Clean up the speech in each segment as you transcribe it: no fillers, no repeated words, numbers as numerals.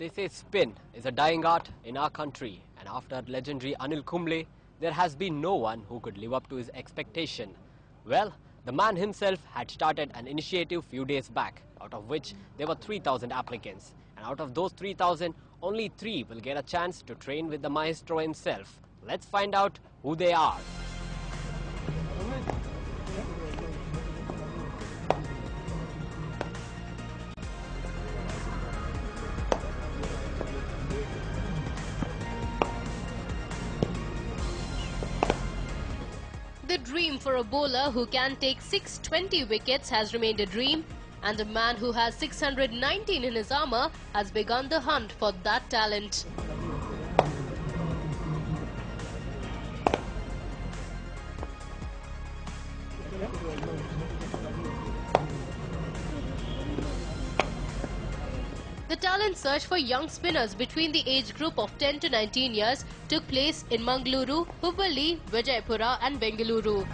They say spin is a dying art in our country, and after legendary Anil Kumble, there has been no one who could live up to his expectation. Well, the man himself had started an initiative few days back, out of which there were 3,000 applicants. And out of those 3,000, only 3 will get a chance to train with the maestro himself. Let's find out who they are. The dream for a bowler who can take 620 wickets has remained a dream, and a man who has 619 in his armour has begun the hunt for that talent. The talent search for young spinners between the age group of 10 to 19 years took place in Mangaluru, Hubballi, Vijaypura and Bengaluru.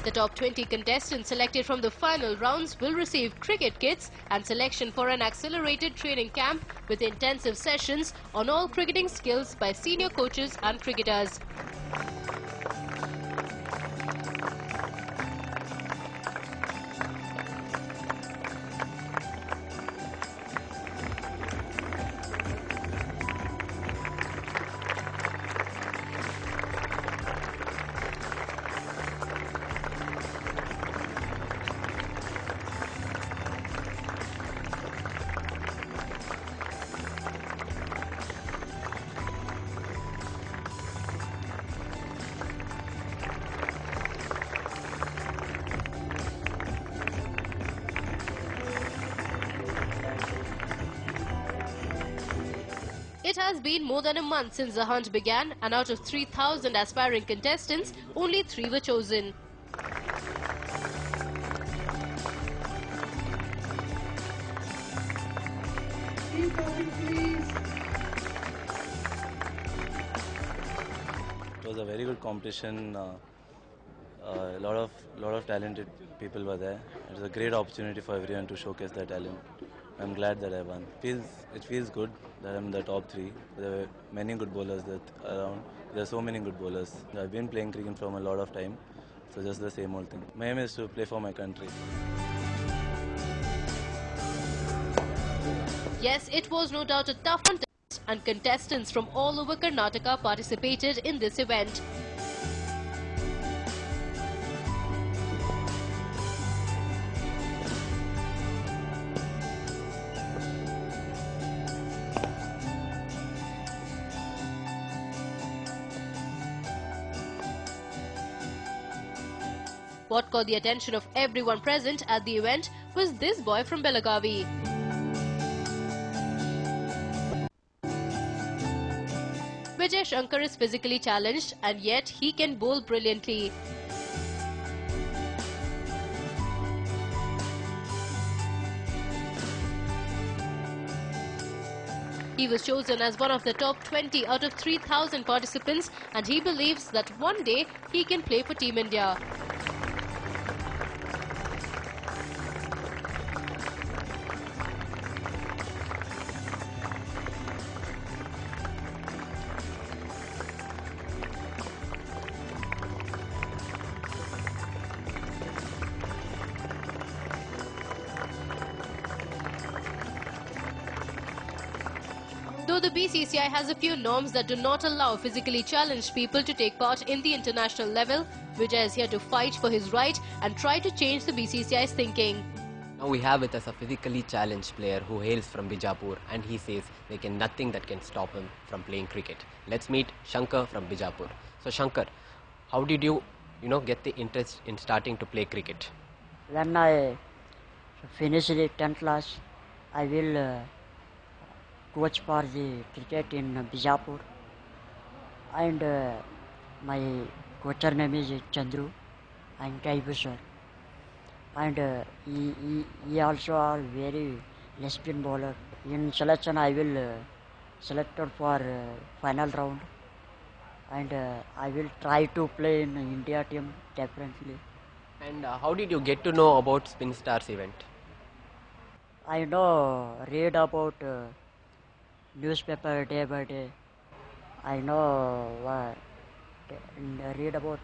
The top 20 contestants selected from the final rounds will receive cricket kits and selection for an accelerated training camp with intensive sessions on all cricketing skills by senior coaches and cricketers. It has been more than a month since the hunt began, and out of 3,000 aspiring contestants, only 3 were chosen. It was a very good competition. A lot of talented people were there. It was a great opportunity for everyone to showcase their talent. I'm glad that I won. It feels good that I'm in the top 3. There were many good bowlers around. There are so many good bowlers. I've been playing cricket from a lot of time, so just the same old thing. My aim is to play for my country. Yes, it was no doubt a tough contest, and contestants from all over Karnataka participated in this event. What caught the attention of everyone present at the event was this boy from Belagavi. Vijay Shankar is physically challenged, and yet he can bowl brilliantly. He was chosen as one of the top 20 out of 3,000 participants, and he believes that one day he can play for Team India. Though the BCCI has a few norms that do not allow physically challenged people to take part in the international level, Vijay is here to fight for his right and try to change the BCCI's thinking. Now we have with us a physically challenged player who hails from Bijapur, and he says nothing that can stop him from playing cricket. Let's meet Shankar from Bijapur. So Shankar, how did you get the interest in starting to play cricket? When I finish the 10th class, I will coach for the cricket in Bijapur, and my coach name is Chandru and Taibu sir, and he also are very spin bowler. In selection I will selected for final round, and I will try to play in India team definitely. And how did you get to know about Spin Stars event? I know, read about newspaper day by day. I know read about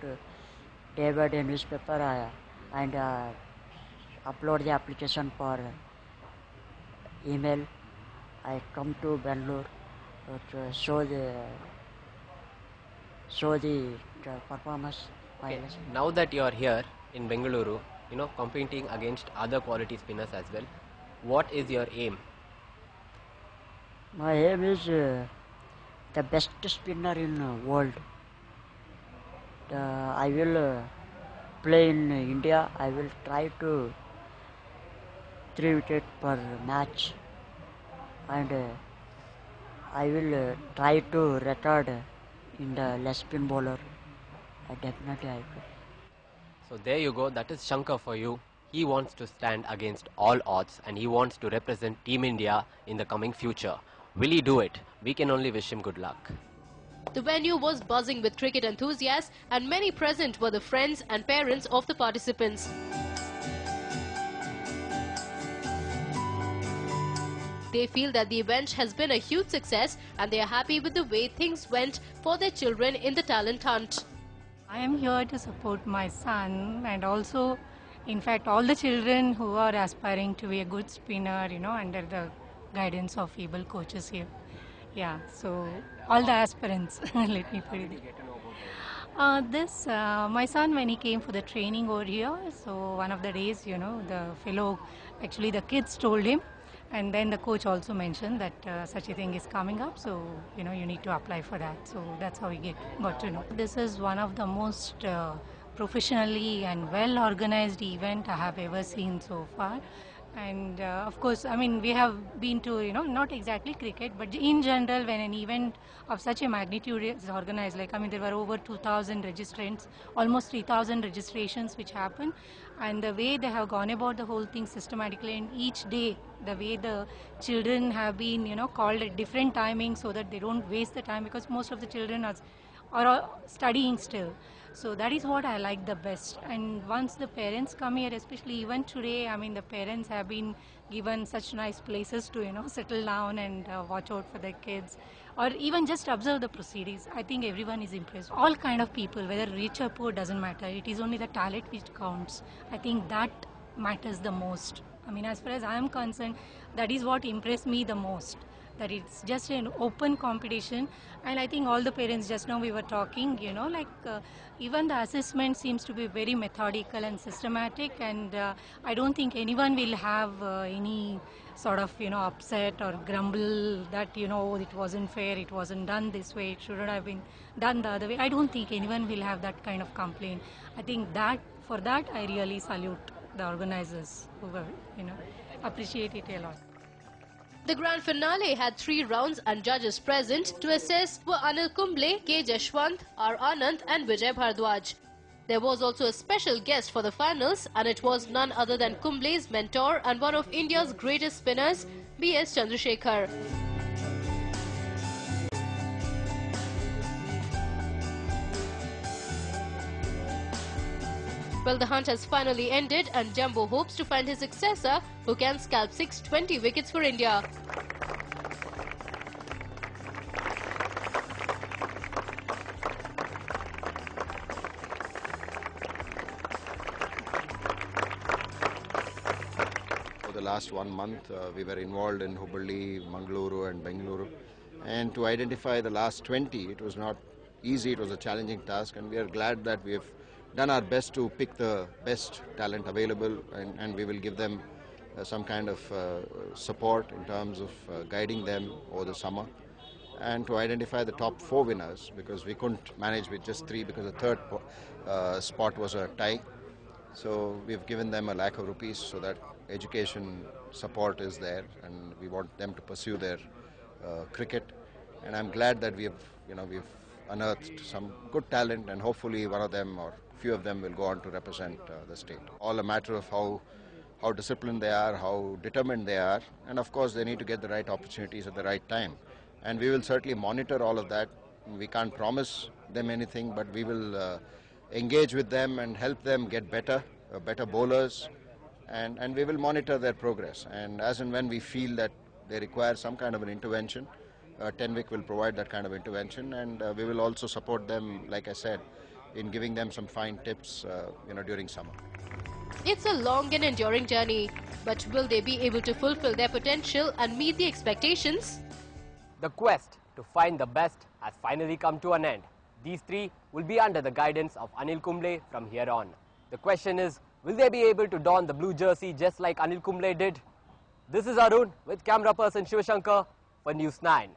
day by day newspaper and upload the application for email. I come to Bangalore to show the performance. Okay. Now that you are here in Bengaluru, competing against other quality spinners as well, what is your aim? My aim is the best spinner in world. I will play in India. I will try to 3 wicket per match, and I will try to record in the less spin bowler. Definitely I will. So there you go, that is Shankar for you. He wants to stand against all odds and he wants to represent Team India in the coming future. Will he do it? We can only wish him good luck. The venue was buzzing with cricket enthusiasts, and many present were the friends and parents of the participants. They feel that the event has been a huge success and they are happy with the way things went for their children in the talent hunt. I am here to support my son and also, in fact, all the children who are aspiring to be a good spinner, under the guidance of able coaches here. Yeah, so all the aspirants, let me put it. My son, when he came for the training over here, so one of the days, the kids told him, and then the coach also mentioned that such a thing is coming up, so, you need to apply for that. So that's how we got to know. This is one of the most professionally and well organized event I have ever seen so far. And of course, we have been to, not exactly cricket, but in general, when an event of such a magnitude is organized, there were over 2,000 registrants, almost 3,000 registrations which happened. And the way they have gone about the whole thing systematically, and each day, the way the children have been, called at different timings so that they don't waste the time, because most of the children are studying still. So that is what I like the best. And once the parents come here, especially even today, the parents have been given such nice places to, settle down and watch out for their kids, or even just observe the proceedings. I think everyone is impressed. All kind of people, whether rich or poor, doesn't matter. It is only the talent which counts. I think that matters the most. As far as I am concerned, that is what impressed me the most. That it's just an open competition, and I think all the parents, just now we were talking, even the assessment seems to be very methodical and systematic, and I don't think anyone will have any sort of upset or grumble that it wasn't fair, it wasn't done this way, it shouldn't have been done the other way. I don't think anyone will have that kind of complaint. I think that for that I really salute the organizers who were appreciate it a lot. The grand finale had 3 rounds and judges present to assess were Anil Kumble, K. Jashwant, R. Anand and Vijay Bhardwaj. There was also a special guest for the finals, and it was none other than Kumble's mentor and one of India's greatest spinners, B.S. Chandrasekhar. Well, the hunt has finally ended and Jumbo hopes to find his successor who can scalp 620 wickets for India. For the last 1 month, we were involved in Hubballi, Mangaluru and Bengaluru. And to identify the last 20, it was not easy, it was a challenging task, and we are glad that we have done our best to pick the best talent available, and we will give them some kind of support in terms of guiding them over the summer, and to identify the top 4 winners, because we couldn't manage with just 3 because the third spot was a tie. So we've given them ₹1,00,000 so that education support is there, and we want them to pursue their cricket. And I'm glad that we've unearthed some good talent, and hopefully one of them or few of them will go on to represent the state. All a matter of how disciplined they are, how determined they are, and of course they need to get the right opportunities at the right time. And we will certainly monitor all of that We can't promise them anything, but we will engage with them and help them get better bowlers, and we will monitor their progress. And as and when we feel that they require some kind of an intervention, Tenvic will provide that kind of intervention, and we will also support them, like I said, in giving them some fine tips, during summer. It's a long and enduring journey, but will they be able to fulfill their potential and meet the expectations? The quest to find the best has finally come to an end. These three will be under the guidance of Anil Kumble from here on. The question is, will they be able to don the blue jersey just like Anil Kumble did? This is Arun with camera person Shivashankar for News 9.